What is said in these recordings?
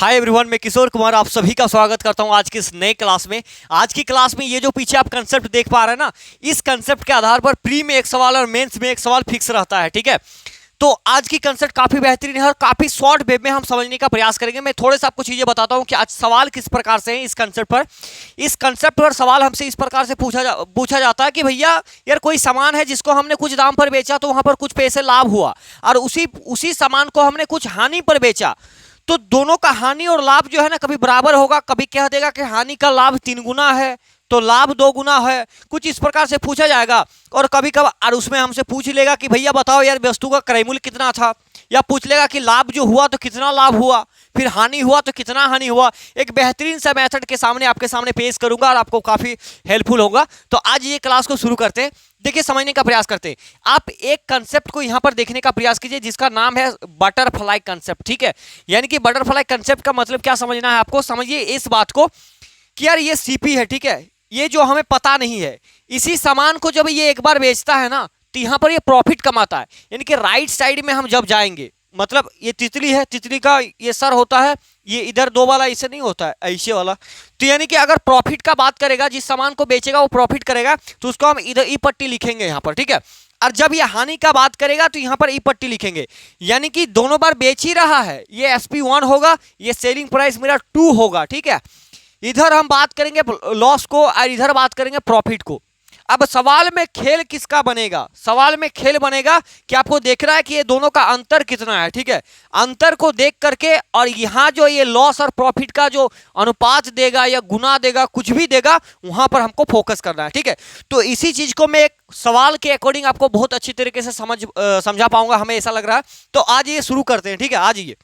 Hi everyone, मैं किशोर कुमार आप सभी का स्वागत करता हूं आज की इस नए क्लास में। आज की क्लास में ये जो पीछे आप कंसेप्ट देख पा रहे हैं ना, इस कंसेप्ट के आधार पर प्री में एक सवाल और मेंस में एक सवाल फिक्स रहता है। ठीक है, तो आज की कंसेप्ट काफी बेहतरीन है और काफी शॉर्ट वे में हम समझने का प्रयास करेंगे। मैं थोड़े से आपको चीजें बताता हूं कि आज सवाल किस प्रकार से है। इस कंसेप्ट पर सवाल हमसे इस प्रकार से पूछा जाता है कि भैया यार कोई सामान है जिसको हमने कुछ दाम पर बेचा तो वहां पर कुछ पैसे लाभ हुआ, और उसी सामान को हमने कुछ हानि पर बेचा, तो दोनों का हानि और लाभ जो है ना कभी बराबर होगा। कभी कह देगा कि हानि का लाभ 3 गुना है तो लाभ 2 गुना है, कुछ इस प्रकार से पूछा जाएगा। और कभी कभी और उसमें हमसे पूछ लेगा कि भैया बताओ यार वस्तु का क्रय मूल्य कितना था, या पूछ लेगा कि लाभ जो हुआ तो कितना लाभ हुआ, फिर हानि हुआ तो कितना हानि हुआ। एक बेहतरीन सा मेथड के सामने आपके सामने पेश करूंगा और आपको काफी हेल्पफुल होगा। तो आज ये क्लास को शुरू करते हैं। देखिए, समझने का प्रयास करते हैं। आप एक कंसेप्ट को यहां पर देखने का प्रयास कीजिए जिसका नाम है बटरफ्लाई कंसेप्ट। ठीक है, यानी कि बटरफ्लाई कंसेप्ट का मतलब क्या समझना है आपको। समझिए इस बात को कि यार ये सीपी है, ठीक है, ये जो हमें पता नहीं है, इसी सामान को जब ये एक बार बेचता है ना तो यहां पर ये प्रॉफिट कमाता है। यानी कि राइट साइड में हम जब जाएंगे, मतलब ये तितली है, तितली का ये सर होता है, ये इधर 2 वाला ऐसे नहीं होता है, ऐसे वाला। तो यानी कि अगर प्रॉफिट का बात करेगा, जिस सामान को बेचेगा वो प्रॉफिट करेगा, तो उसको हम इधर ई पट्टी लिखेंगे यहाँ पर। ठीक है, और जब ये हानि का बात करेगा तो यहाँ पर ई पट्टी लिखेंगे। यानी कि दोनों बार बेच ही रहा है, ये SP1 होगा, ये सेलिंग प्राइस मेरा 2 होगा। ठीक है, इधर हम बात करेंगे लॉस को और इधर बात करेंगे प्रॉफिट को। अब सवाल में खेल किसका बनेगा? सवाल में खेल बनेगा कि आपको देख रहा है कि ये दोनों का अंतर कितना है। ठीक है, अंतर को देख करके और यहाँ जो ये लॉस और प्रॉफिट का जो अनुपात देगा या गुना देगा, कुछ भी देगा, वहां पर हमको फोकस करना है। ठीक है, तो इसी चीज को मैं एक सवाल के अकॉर्डिंग आपको बहुत अच्छी तरीके से समझा पाऊंगा, हमें ऐसा लग रहा है। तो आज ये शुरू करते हैं। ठीक है, आज ये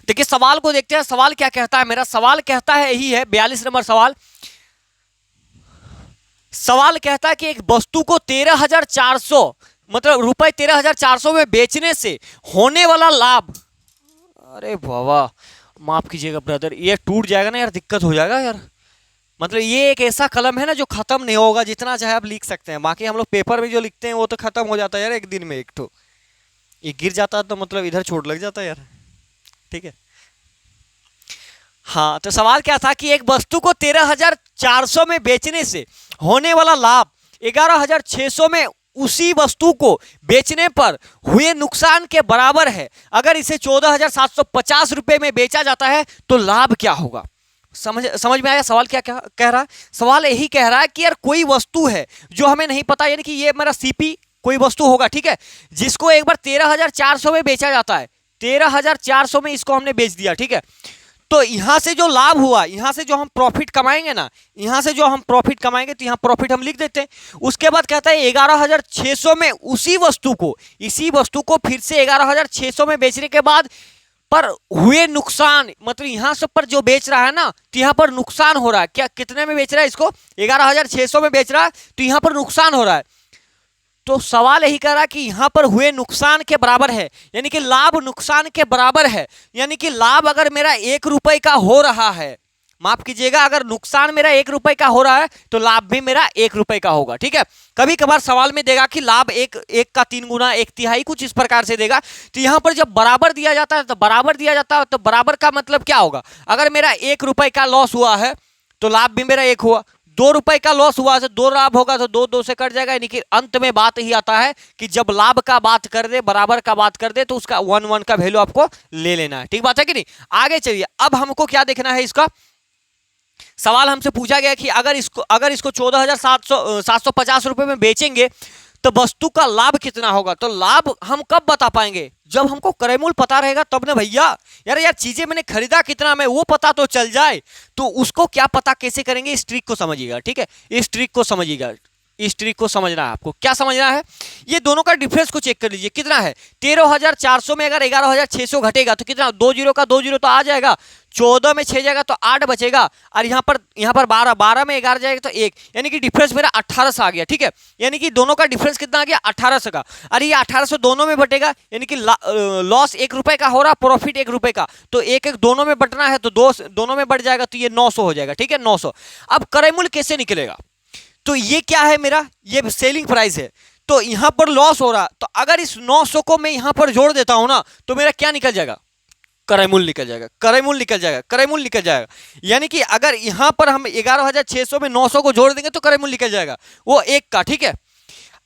देखिए सवाल को देखते हैं। सवाल क्या कहता है? मेरा सवाल कहता है यही है, 42 नंबर सवाल। सवाल कहता है कि एक वस्तु को 13,400 मतलब रुपए 13,400 में बेचने से होने वाला लाभ, अरे बाबा माफ कीजिएगा ब्रदर, ये टूट जाएगा ना यार, दिक्कत हो जाएगा यार। मतलब ये एक ऐसा कलम है ना जो खत्म नहीं होगा, जितना चाहे आप लिख सकते हैं। बाकी हम लोग पेपर में जो लिखते हैं वो तो खत्म हो जाता है यार एक दिन में। एक तो ये गिर जाता है तो मतलब इधर चोट लग जाता है यार। ठीक है, हाँ, तो सवाल क्या था कि एक वस्तु को 13,400 में बेचने से होने वाला लाभ 11,600 में उसी वस्तु को बेचने पर हुए नुकसान के बराबर है। अगर इसे 14,750 रुपए में बेचा जाता है तो लाभ क्या होगा? समझ में आया सवाल क्या कह रहा है? सवाल यही कह रहा है कि यार कोई वस्तु है जो हमें नहीं पता, यानी कि ये मेरा सीपी कोई वस्तु होगा, ठीक है, जिसको एक बार 13,400 में बेचा जाता है। 13,400 में इसको हमने बेच दिया। ठीक है, तो यहां से जो लाभ हुआ, यहां से जो हम प्रॉफिट कमाएंगे ना, यहां से जो हम प्रॉफिट कमाएंगे तो यहां प्रॉफिट हम लिख देते हैं। उसके बाद कहता है 11,600 में इसी वस्तु को फिर से 11,600 में बेचने के बाद पर हुए नुकसान, मतलब यहां से पर जो बेच रहा है ना तो यहां पर नुकसान हो रहा है। क्या कितने में बेच रहा है? इसको 11,600 में बेच रहा है तो यहां पर नुकसान हो रहा है। तो सवाल यही कह रहा है कि यहां पर हुए नुकसान के बराबर है, यानी कि लाभ नुकसान के बराबर है। यानी कि लाभ अगर मेरा 1 रुपए का हो रहा है, माफ कीजिएगा, अगर नुकसान मेरा 1 रुपए का हो रहा है तो लाभ भी मेरा 1 रुपए का होगा। ठीक है, कभी कभार सवाल में देगा कि लाभ एक का 3 गुना, 1/3, कुछ इस प्रकार से देगा। तो यहां पर जब बराबर दिया जाता है तो बराबर का मतलब क्या होगा? अगर मेरा 1 रुपए का लॉस हुआ है तो लाभ भी मेरा 1 हुआ। 2 रुपए का लॉस हुआ तो 2 लाभ होगा, तो 2 से कट जाएगा। यानी कि अंत में बात ही आता है कि जब लाभ का बात कर दे, बराबर का बात कर दे, तो उसका 1 का वैल्यू आपको ले लेना है। ठीक बात है कि नहीं? आगे चलिए, अब हमको क्या देखना है? इसका सवाल हमसे पूछा गया कि अगर इसको 14,750 रुपए में बेचेंगे तो वस्तु का लाभ कितना होगा। तो लाभ हम कब बता पाएंगे? जब हमको क्रय मूल्य पता रहेगा तब ना भैया। यार चीजें मैंने खरीदा कितना में वो पता तो चल जाए, तो उसको क्या पता कैसे करेंगे? इस ट्रिक को समझिएगा। ठीक है, इस ट्रिक को समझिएगा, इस ट्रिक को समझना है आपको। क्या समझना है? ये दोनों का डिफरेंस को चेक कर लीजिए कितना है। 13,400 में अगर 11,600 घटेगा तो कितना? 2 जीरो का 2 जीरो तो आ जाएगा, 14 में 6 जाएगा तो 8 बचेगा, और यहाँ पर 12 में 11 जाएगा तो 1, यानी कि डिफरेंस मेरा 1800 आ गया। ठीक है, यानी कि दोनों का डिफरेंस कितना आ गया? 1800 का। अरे ये 1800 दोनों में बटेगा, यानी कि लॉस 1 रुपए का हो रहा, प्रॉफिट 1 रुपए का, तो 1 दोनों में बटना है तो दोनों में बढ़ जाएगा, तो ये 900 हो जाएगा। ठीक है, 900। अब क्रय मूल्य कैसे निकलेगा? तो ये क्या है मेरा? ये सेलिंग प्राइस है। तो यहां पर लॉस हो रहा, तो अगर इस 900 को मैं यहां पर जोड़ देता हूं ना तो मेरा क्या निकल जाएगा? क्रय मूल्य निकल जाएगा, क्रय मूल्य निकल जाएगा, क्रय मूल्य निकल जाएगा। यानी कि अगर यहां पर हम 11,600 में 900 को जोड़ देंगे तो क्रय मूल्य निकल जाएगा वो एक का, ठीक है।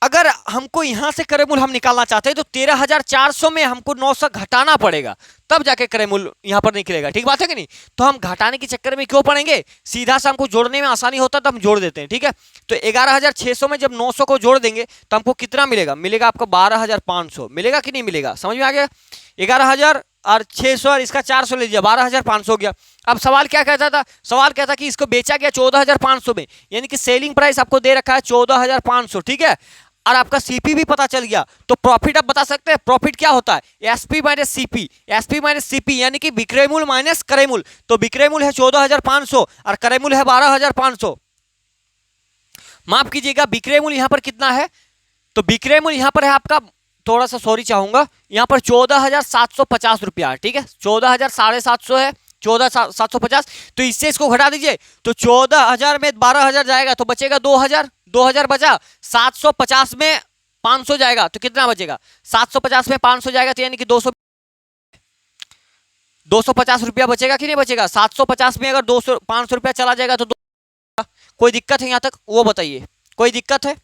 अगर हमको यहां से क्रय मूल्य हम निकालना चाहते हैं तो 13,400 में हमको 900 घटाना पड़ेगा, तब जाके क्रय मूल्य यहां पर निकलेगा, ठीक बात है कि नहीं। तो हम घटाने के चक्कर में क्यों पड़ेंगे, सीधा से हमको जोड़ने में आसानी होता तो हम जोड़ देते हैं, ठीक है। तो 11,600 में जब 900 को जोड़ देंगे तो हमको कितना मिलेगा, मिलेगा आपको 12,500 मिलेगा कि नहीं मिलेगा, समझ में आ गया। 11,600 और इसका 400 ले लीजिए, 12,500 हो गया। अब सवाल क्या कहता था, सवाल कहता कि इसको बेचा गया 14,500 में, यानी कि सेलिंग प्राइस आपको दे रखा है 14,500, ठीक है। और आपका सीपी भी पता चल गया, तो प्रॉफिट आप बता सकते हैं। प्रॉफिट क्या होता है, SP minus CP, SP minus CP यानी कि विक्रय मूल्य माइनस क्रय मूल्य। तो विक्रय मूल्य है 14,500 और क्रय मूल्य है 12,500। माफ कीजिएगा, विक्रय मूल्य यहां पर कितना है, तो विक्रय मूल्य यहां पर है आपका, थोड़ा सा सॉरी चाहूंगा, यहां पर 14,750 रुपया, ठीक है। 14,750 है, 14,750, तो इससे इसको घटा दीजिए तो 14,000 में 12,000 जाएगा तो बचेगा 2,000, 2,000 बचा। 750 में 500 जाएगा तो कितना बचेगा, 750 में 500 जाएगा तो यानी कि 250 रुपया बचेगा कि नहीं बचेगा। 750 में अगर 500 रुपया चला जाएगा तो कोई दिक्कत है यहाँ तक, वो बताइए, कोई दिक्कत है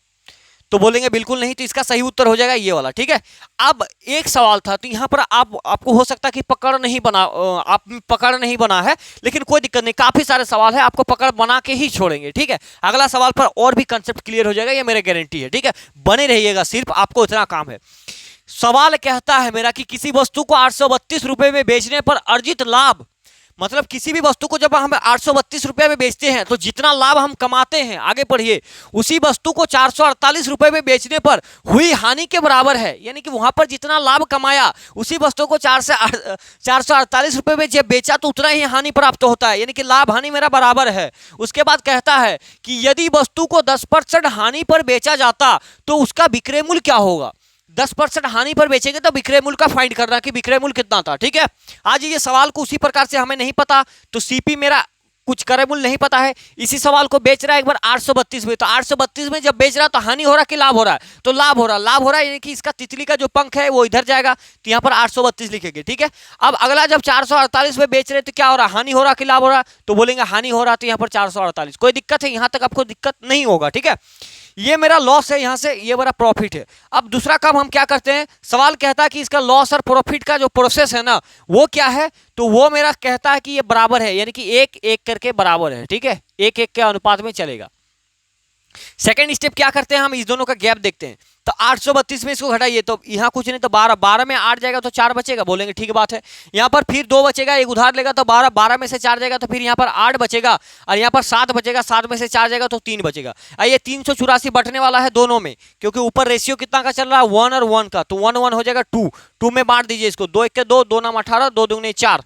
तो बोलेंगे बिल्कुल नहीं, तो इसका सही उत्तर हो जाएगा ये वाला, ठीक है। अब एक सवाल था, तो यहाँ पर आपको हो सकता है कि पकड़ नहीं बना, आप पकड़ नहीं बना है, लेकिन कोई दिक्कत नहीं, काफी सारे सवाल है, आपको पकड़ बना के ही छोड़ेंगे, ठीक है। अगला सवाल पर और भी कंसेप्ट क्लियर हो जाएगा, ये मेरी गारंटी है, ठीक है। बने रहिएगा, सिर्फ आपको इतना काम है। सवाल कहता है मेरा कि किसी वस्तु को 832 रुपए में बेचने पर अर्जित लाभ, मतलब किसी भी वस्तु को जब हम 832 रुपए में बेचते हैं तो जितना लाभ हम कमाते हैं, आगे पढ़िए, उसी वस्तु को 448 रुपए में बेचने पर हुई हानि के बराबर है। यानी कि वहां पर जितना लाभ कमाया उसी वस्तु को 448 रुपए में जब बेचा तो उतना ही हानि प्राप्त होता है, यानी कि लाभ हानि मेरा बराबर है। उसके बाद कहता है कि यदि वस्तु को 10% हानि पर बेचा जाता तो उसका विक्रय मूल्य क्या होगा। 10% हानि पर बेचेंगे तो विक्रय मूल्य का फाइंड करना कि विक्रय मूल्य कितना था, ठीक है। आज ये सवाल को उसी प्रकार से हमें नहीं पता तो सीपी मेरा कुछ क्रय मूल्य नहीं पता है, इसी सवाल को बेच रहा है एक बार 832 में, तो 832 में जब बेच रहा तो हानि हो रहा कि लाभ हो रहा है, तो लाभ हो रहा, लाभ हो रहा है, यानी कि इसका तितली का जो पंख है वो इधर जाएगा, तो यहाँ पर 832 लिखेंगे, ठीक है। अब अगला जब 448 में बेच रहे तो क्या हो रहा, हानि हो रहा कि लाभ हो रहा, तो बोलेंगे हानि हो रहा, तो यहाँ पर 448। कोई दिक्कत है, यहाँ तक आपको दिक्कत नहीं होगा, ठीक है। ये मेरा लॉस है, यहां से ये मेरा प्रॉफिट है। अब दूसरा काम हम क्या करते हैं, सवाल कहता है कि इसका लॉस और प्रॉफिट का जो प्रोसेस है ना वो क्या है, तो वो मेरा कहता है कि ये बराबर है, यानी कि एक एक करके बराबर है, ठीक है, एक एक के अनुपात में चलेगा। सेकंड स्टेप क्या करते हैं, हम इस दोनों का गैप देखते हैं। तो 832 में इसको घटाइए तो यहाँ कुछ नहीं, तो 12 में 8 जाएगा तो 4 बचेगा, बोलेंगे ठीक बात है। यहाँ पर फिर 2 बचेगा, एक उधार लेगा तो 12 में से 4 जाएगा तो फिर यहाँ पर 8 बचेगा, और यहाँ पर 7 बचेगा, 7 में से 4 जाएगा तो 3 बचेगा। ये 384 बटने वाला है दोनों में, क्योंकि ऊपर रेशियो कितना का चल रहा है 1 और 1 का, तो 1 1 हो जाएगा 2 में बांट दीजिए इसको, 2 1 के 2, 2 नाम 18, 2 दूनी 4।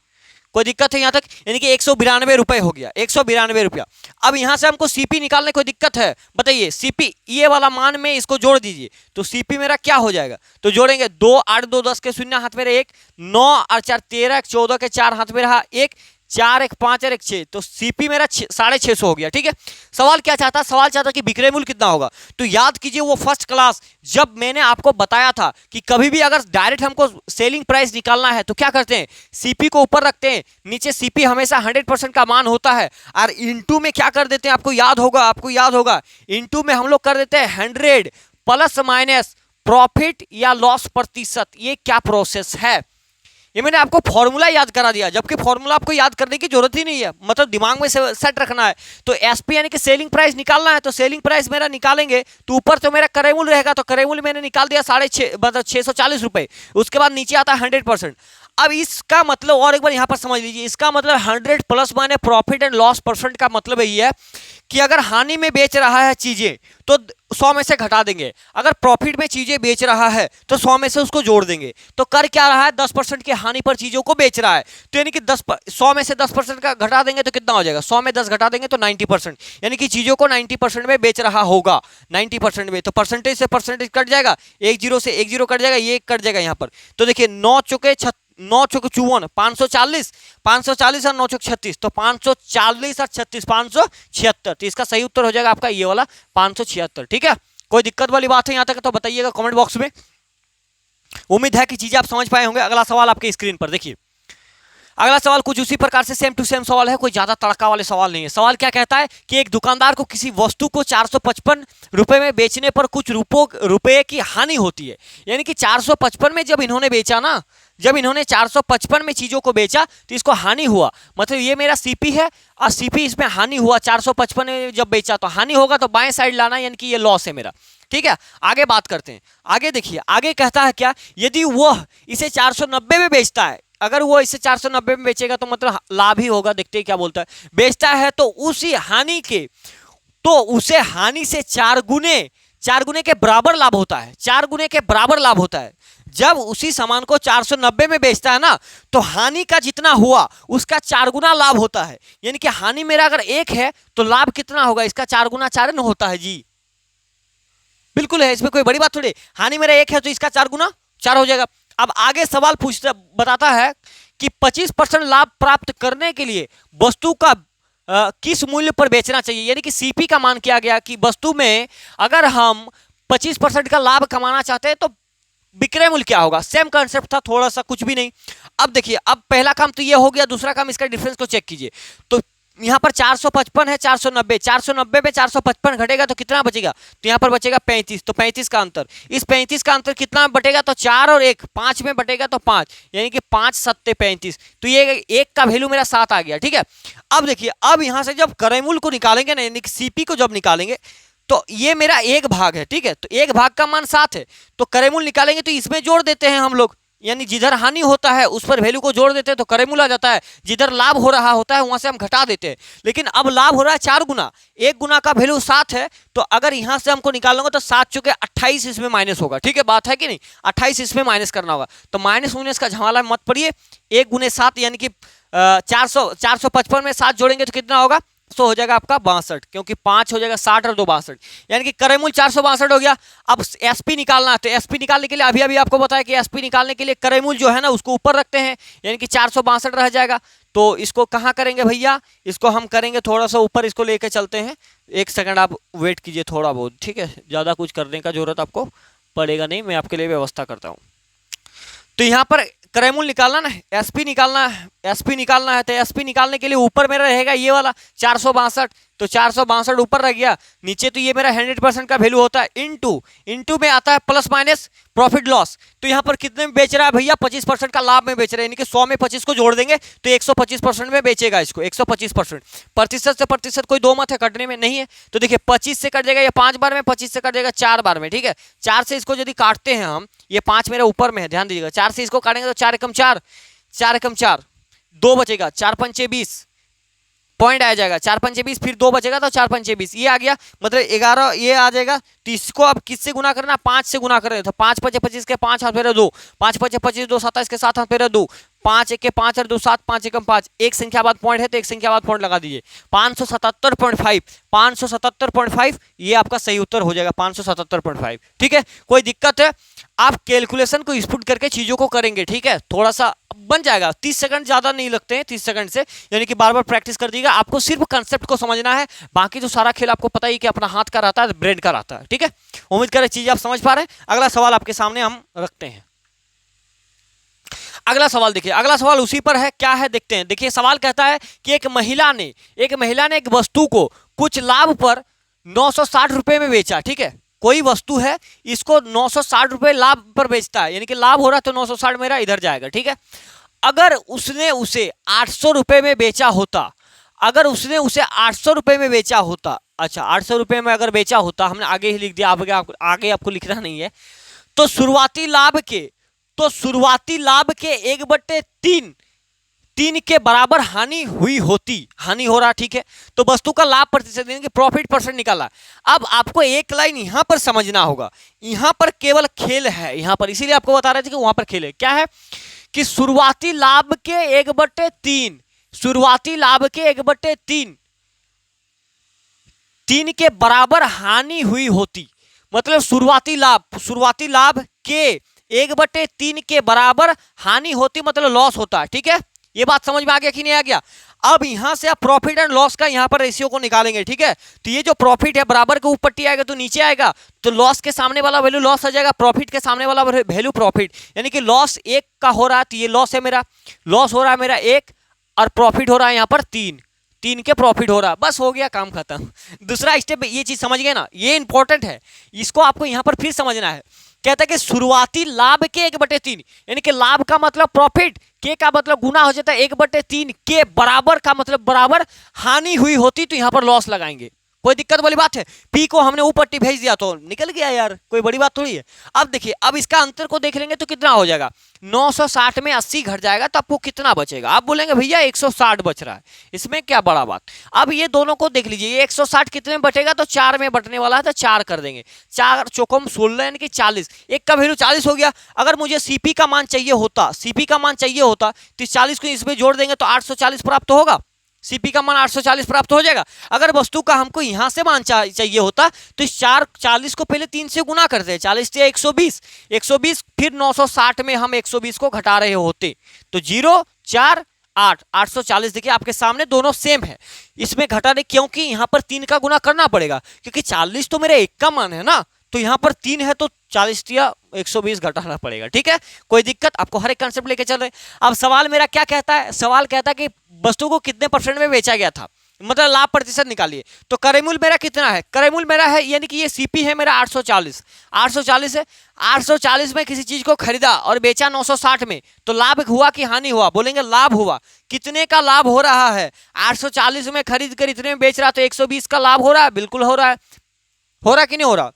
कोई दिक्कत है यहाँ तक, यानी कि 192 रुपए हो गया, 192 रुपया। अब यहाँ से हमको सीपी निकालने कोई दिक्कत है, बताइए सीपी ये वाला मान में इसको जोड़ दीजिए तो सीपी मेरा क्या हो जाएगा, तो जोड़ेंगे 2 8 2 10 के 0 हाथ में रहे 1, 9 और 4 13, 14 के 4 हाथ में रहा 1, 4 1 5 और 1 6, तो सीपी मेरा 650 हो गया, ठीक है। सवाल क्या चाहता, सवाल चाहता कि विक्रय मूल्य कितना होगा। तो याद कीजिए वो फर्स्ट क्लास जब मैंने आपको बताया था कि कभी भी अगर डायरेक्ट हमको सेलिंग प्राइस निकालना है तो क्या करते हैं, सीपी को ऊपर रखते हैं, नीचे सीपी हमेशा 100% का मान होता है, और इनटू में क्या कर देते हैं, आपको याद होगा इनटू में हम लोग कर देते हैं 100 प्लस माइनस प्रॉफिट या लॉस प्रतिशत। ये क्या प्रोसेस है, ये मैंने आपको फॉर्मूला याद करा दिया, जबकि फॉर्मूला आपको याद करने की जरूरत ही नहीं है, मतलब दिमाग में सेट रखना है। तो एसपी यानी कि सेलिंग प्राइस निकालना है, तो सेलिंग प्राइस मेरा निकालेंगे तो ऊपर तो मेरा क्रय मूल्य रहेगा, तो क्रय मूल्य मैंने निकाल दिया 640 रुपए, उसके बाद नीचे आता है 100%। अब इसका मतलब और एक बार यहाँ पर समझ लीजिए, इसका मतलब 100 plus minus profit and loss percent का मतलब यही है कि अगर हानि में बेच रहा है चीजें तो 100 में से घटा देंगे, अगर प्रॉफिट में चीजें बेच रहा है तो 100 में से उसको जोड़ देंगे। तो कर क्या रहा है, 10% की हानि पर चीजों को बेच रहा है, तो यानी कि 100 में से 10% का घटा देंगे तो कितना हो जाएगा, 100 में 10 घटा देंगे तो 90%, यानी कि चीजों को 90% में बेच रहा होगा, 90% में। तो परसेंटेज से परसेंटेज कट जाएगा, 1 0 से 1 0 कट जाएगा, ये कट जाएगा यहाँ पर। तो देखिए 9 चौके 54, 540, 540 और 9 चौक 36, तो 540 और 36 576, तो इसका सही उत्तर हो जाएगा आपका ये वाला 576, ठीक है। कोई दिक्कत वाली बात है यहाँ तक तो बताइएगा कमेंट बॉक्स में। उम्मीद है कि चीजें आप समझ पाए होंगे। अगला सवाल आपके स्क्रीन पर देखिए, अगला सवाल कुछ उसी प्रकार से सेम टू सेम सवाल है, कोई ज्यादा तड़का वाले सवाल नहीं है। सवाल क्या कहता है कि एक दुकानदार को किसी वस्तु को 455 रुपए में बेचने पर कुछ रुपए की हानि होती है। यानी कि 455 में जब इन्होंने बेचा ना, जब इन्होंने 455 में चीजों को बेचा तो इसको हानि हुआ। मतलब ये मेरा सीपी है और सीपी इसमें हानि हुआ। 455 में जब बेचा तो हानि होगा, तो बाएं साइड लाना, यानी कि ये लॉस है मेरा। ठीक है, आगे बात करते हैं। आगे देखिए, आगे कहता है क्या, यदि वह इसे 490 में बेचता है, अगर वो इसे 490 में बेचेगा तो मतलब लाभ ही होगा। देखते हैं क्या बोलता है। बेचता है तो उसी हानि के, तो उसे हानि से 4 गुने के बराबर लाभ होता है। 4 गुने के बराबर लाभ होता है। जब उसी सामान को 490 में बेचता है ना, तो हानि का जितना हुआ उसका 4 गुना लाभ होता है। यानी कि हानि मेरा अगर 1 है तो लाभ कितना होगा, इसका 4 गुना 4 न होता है जी। बिल्कुल है, इसमें कोई बड़ी बात थोड़ी। हानि मेरा 1 है तो इसका 4 गुना 4 हो जाएगा। अब आगे सवाल बताता है कि 25% लाभ प्राप्त करने के लिए वस्तु का किस मूल्य पर बेचना चाहिए। यानी कि सीपी का मान किया गया कि वस्तु में अगर हम 25% का लाभ कमाना चाहते हैं तो विक्रय मूल्य क्या होगा। सेम कंसेप्ट था, थोड़ा सा कुछ भी नहीं। अब देखिए, अब पहला काम तो ये हो गया, दूसरा काम इसका डिफरेंस को चेक कीजिए। तो यहाँ पर 455 है, 490 में 455 घटेगा तो कितना बचेगा, तो यहाँ पर बचेगा 35। तो 35 का अंतर, इस 35 का अंतर कितना बटेगा, तो 4 और 1 5 में बटेगा तो 5, यानी कि 5 सत्ते 35। तो ये 1 का वैल्यू मेरा 7 आ गया। ठीक है, अब देखिए, अब यहाँ से जब क्रय मूल्य को निकालेंगे ना, यानी कि सीपी को जब निकालेंगे तो ये मेरा 1 भाग है। ठीक है, तो 1 भाग का मान 7 है, तो क्रय मूल्य निकालेंगे तो इसमें जोड़ देते हैं हम लोग। यानी जिधर हानि होता है उस पर वैल्यू को जोड़ देते हैं तो क्रय मूल्य आ जाता है। जिधर लाभ हो रहा होता है वहां से हम घटा देते हैं। लेकिन अब लाभ हो रहा है 4 गुना, 1 गुना का वैल्यू 7 है, तो अगर यहां से हमको निकालूंगा तो 7 चुके 28 इसमें माइनस होगा। ठीक है, बात है कि नहीं, 28 इसमें माइनस करना होगा। तो माइनस का झमाला मत पड़िए। 1 गुने 7 यानी कि 455 में 7 जोड़ेंगे तो कितना होगा, तो हो जाएगा आपका 62, क्योंकि 5 हो जाएगा 60 और 2 62, यानी कि क्रय मूल्य 462 हो गया। अब एसपी निकालना है, तो एसपी निकालने के लिए अभी आपको बताया कि एसपी निकालने के लिए क्रय मूल्य जो है ना उसको ऊपर रखते हैं, यानी कि 462 रह जाएगा। तो इसको कहाँ करेंगे भैया, इसको हम करेंगे थोड़ा सा ऊपर, इसको लेके चलते हैं। 1 सेकंड आप वेट कीजिए थोड़ा बहुत। ठीक है, ज़्यादा कुछ करने का जरूरत आपको पड़ेगा नहीं, मैं आपके लिए व्यवस्था करता हूँ। तो यहाँ पर क्रय मूल्य निकालना ना, एसपी निकालना है, एसपी निकालना है। तो एसपी निकालने के लिए ऊपर मेरा रहेगा ये वाला 462, तो 462 ऊपर रह गया। नीचे तो ये मेरा 100% का वैल्यू होता है, इनटू में आता है प्लस माइनस प्रॉफिट लॉस। तो यहाँ पर कितने में बेच रहा है भैया, 25% का लाभ में बेच रहा है, यानी कि 100 में 25 को जोड़ देंगे तो 125% में बेचेगा इसको। 125%, प्रतिशत से प्रतिशत कोई दो मत है, कटने में नहीं है। तो देखिए 25 से कट जाएगा ये 5 बार में, 25 से कट जाएगा 4 बार में। ठीक है, 4 से इसको यदि काटते हैं हम, ये 5 मेरा ऊपर में है, ध्यान दीजिएगा। 4 से इसको काटेंगे तो 4 एकम 4, 4 एकम 4, 2 बचेगा, 4 पंचे 20 पॉइंट आ जाएगा। 4 पंचे 20, फिर 2 बचेगा तो 4 पंचे 20, ये आ गया, मतलब 11 ये आ जाएगा। तो इसको अब किससे गुना करना, 5 से गुना करें तो 5 पंचे 25 के 5 हाथ फेरे 2, 5 पंचे 25 2 27 के 7 हाथ फेरे 2, 5 1 के 5 और 2 7, 5 एकम 5, एक संख्या बाद पॉइंट है तो एक संख्या बाद पॉइंट लगा दीजिए। 577.5, 577.5 ये आपका सही उत्तर हो जाएगा, 577.5। ठीक है, कोई दिक्कत है, आप कैलकुलेशन को स्पूट करके चीजों को करेंगे। ठीक है, थोड़ा सा बन जाएगा, 30 सेकंड ज्यादा नहीं लगते हैं, 30 सेकंड से, यानी कि बार बार प्रैक्टिस कर दीजिएगा। आपको सिर्फ कंसेप्ट को समझना है, बाकी जो सारा खेल आपको पता ही कि अपना हाथ का रहता है, ब्रेन का रहता है। ठीक है, उम्मीद करें चीज आप समझ पा रहे हैं। अगला सवाल आपके सामने हम रखते हैं। अगला सवाल देखिए, अगला सवाल उसी पर है, क्या है देखते हैं। देखिए सवाल कहता है कि एक महिला ने एक वस्तु को कुछ लाभ पर 960 रुपए में बेचा। ठीक है, कोई वस्तु है, इसको 960 रुपए लाभ पर बेचता है, यानी कि लाभ हो रहा है तो 960 मेरा इधर जाएगा। ठीक है, अगर उसने उसे 800 रुपए में बेचा होता, अगर उसने उसे 800 रुपए में बेचा होता, अच्छा 800 रुपए में अगर बेचा होता, हमने आगे ही लिख दिया, आगे आपको लिखना नहीं है, तो शुरुआती लाभ के 1/3 के बराबर हानि हुई होती, हानि हो रहा। ठीक है, तो वस्तु का लाभ प्रतिशत यानी कि प्रॉफिट परसेंट निकाला। अब आपको एक लाइन यहां पर समझना होगा, यहां पर केवल खेल है, यहां पर इसीलिए आपको बता रहे थे कि वहां पर खेल है। क्या है कि शुरुआती लाभ के 1/3, शुरुआती लाभ के 1/3 के बराबर हानि हुई होती, मतलब शुरुआती लाभ के 1/3 के बराबर हानि होती, मतलब लॉस होता है। ठीक है, ये बात समझ में आ गया कि नहीं आ गया? अब यहां से आप प्रॉफिट एंड लॉस का यहां पर रेशियो को निकालेंगे, ठीक है। तो ये जो प्रॉफिट है बराबर के ऊपर टी आएगा तो नीचे आएगा, तो लॉस के सामने वाला वैल्यू लॉस आ जाएगा, प्रॉफिट के सामने वाला वैल्यू प्रॉफिट, यानी कि लॉस 1 का हो रहा है तो ये लॉस है मेरा, लॉस हो रहा है मेरा 1 और प्रॉफिट हो रहा है यहाँ पर 3 के प्रॉफिट हो रहा है, बस हो गया काम खत्म। दूसरा स्टेप, ये चीज समझ गए ना, ये इंपॉर्टेंट है, इसको आपको यहां पर फिर समझना है। कहता है कि शुरुआती लाभ के 1/3, यानी कि लाभ का मतलब प्रॉफिट, के का मतलब गुना हो जाता है 1/3 के बराबर का मतलब बराबर हानि हुई होती तो यहां पर लॉस लगाएंगे। कोई दिक्कत वाली बात है? पी को हमने ऊपर टी भेज दिया तो निकल गया यार, कोई बड़ी बात थोड़ी है। अब देखिए, अब इसका अंतर को देख लेंगे तो कितना हो जाएगा, 960 में 80 घट जाएगा तो आपको कितना बचेगा? आप बोलेंगे भैया 160 बच रहा है, इसमें क्या बड़ा बात। अब ये दोनों को देख लीजिए, ये 160 कितने में बटेगा, तो 4 में बटने वाला है तो 4 कर देंगे, 4 चौकम 16 यानी कि 40, एक का वैल्यू 40 हो गया। अगर मुझे सीपी का मान चाहिए होता, सीपी का मान चाहिए होता तो 40 को इसमें जोड़ देंगे तो 840 प्राप्त होगा, सीपी का मान 840 प्राप्त हो जाएगा। अगर वस्तु का हमको यहां से मान चाहिए होता तो इस 40 को पहले 3 से गुना करते हैं, 40 से 120, 120 फिर 960 में हम 120 को घटा रहे होते तो 0 4 8 840। देखिए आपके सामने दोनों सेम है, इसमें घटाने क्योंकि यहां पर 3 का गुना करना पड़ेगा, क्योंकि 40 तो मेरे 1 का मान है ना, तो यहां पर 3 है तो 40 या 120 घटाना पड़ेगा, ठीक है। कोई दिक्कत? आपको हर एक कंसेप्ट लेके चल रहे। अब सवाल मेरा क्या कहता है, सवाल कहता है कि वस्तु को कितने % में बेचा गया था, मतलब लाभ प्रतिशत निकालिए। तो क्रय मूल्य मेरा कितना है, क्रय मूल्य मेरा है यानी कि ये सीपी है मेरा 840 है, 840 में किसी चीज को खरीदा और बेचा 960 में, तो लाभ हुआ कि हानि हुआ? बोलेंगे लाभ हुआ। कितने का लाभ हो रहा है? 840 में खरीद कर इतने में बेच रहा तो 120 का लाभ हो रहा है, बिल्कुल हो रहा है, हो रहा कि नहीं हो रहा?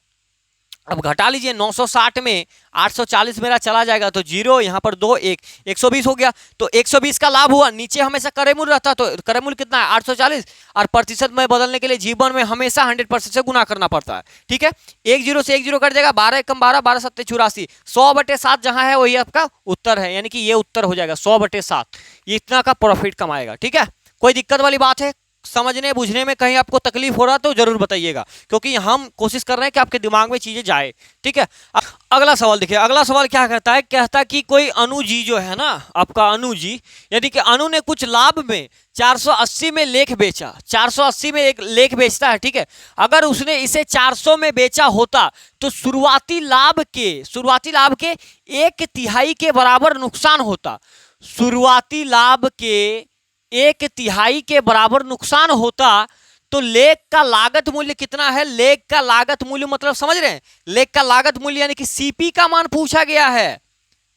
अब घटा लीजिए, 960 में 840 मेरा चला जाएगा तो 0, यहाँ पर 2 1 120 हो गया, तो 120 का लाभ हुआ। नीचे हमेशा क्रय मूल्य रहता तो क्रय मूल्य कितना है 840, और प्रतिशत में बदलने के लिए जीवन में हमेशा 100% से गुना करना पड़ता है, ठीक है। 1 0 से 1 0 कट जाएगा, 12 कम 12 12 7 84, 100/7 जहां है वही आपका उत्तर है, यानी कि ये उत्तर हो जाएगा 100/7, ये इतना का प्रॉफिट कमाएगा, ठीक है। कोई दिक्कत वाली बात है? समझने बुझने में कहीं आपको तकलीफ हो रहा तो जरूर बताइएगा, क्योंकि हम कोशिश कर रहे हैं कि आपके दिमाग में चीजें जाए, ठीक है। अगला सवाल देखिए, अगला सवाल क्या कहता है, कहता है कि कोई अनु जी जो है ना, आपका अनु जी, यानी कि अनु ने कुछ लाभ में 480 में लेख बेचा, 480 में एक लेख बेचता है, ठीक है। अगर उसने इसे 400 में बेचा होता तो शुरुआती लाभ के 1/3 के बराबर नुकसान होता, शुरुआती लाभ के 1/3 के बराबर नुकसान होता तो लेख का लागत मूल्य कितना है? लेख का लागत मूल्य मतलब समझ रहे हैं, लेख का लागत मूल्य यानी कि सीपी का मान पूछा गया है,